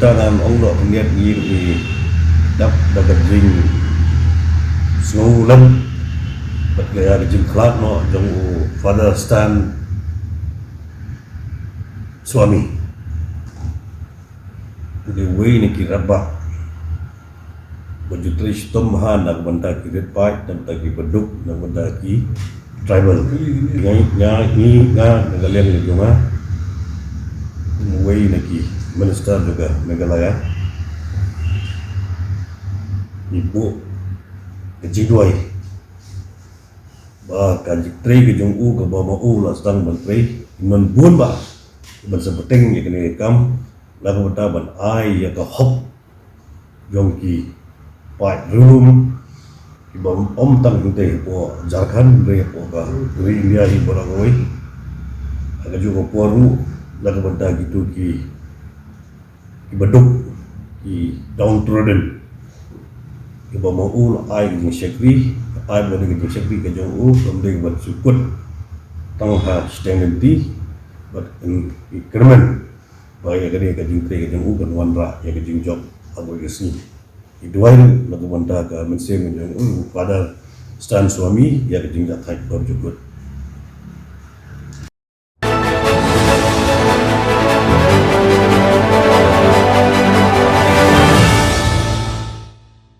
bentangan Allah niat ngiri dap dapat jing sengulan bergaya jing kelat no jong father stand suami jadi way ni kirabak bajutri stom han nak benda ki pai dan bagi beduk dan benda ki tribal ngai ngalian ni cuma way neki minister juga Meghalaya ibu kejiduai ba kajitri ke jong u ke ba ma u la stang menteri non bun ba ban sepeting ye kene kam la ko ta ban ai ya ka hop jong ki pai room ki ba om tang te po Jharkhand re po ka ri India hi bora goi aga juga poru la ko ban ta gitu ki beduk ki downtrodden ki ba ma u ai ni sekri ai ba ni sekri ke jong u kemudian buat sukut tang ha standenti but in increment ba ya gani ka jing tre ke jong u kan wanra ya ke jing job ago ke sini iduain la ko banta ka mense jong u pada stan suami ya ke jing ja thai ko jukut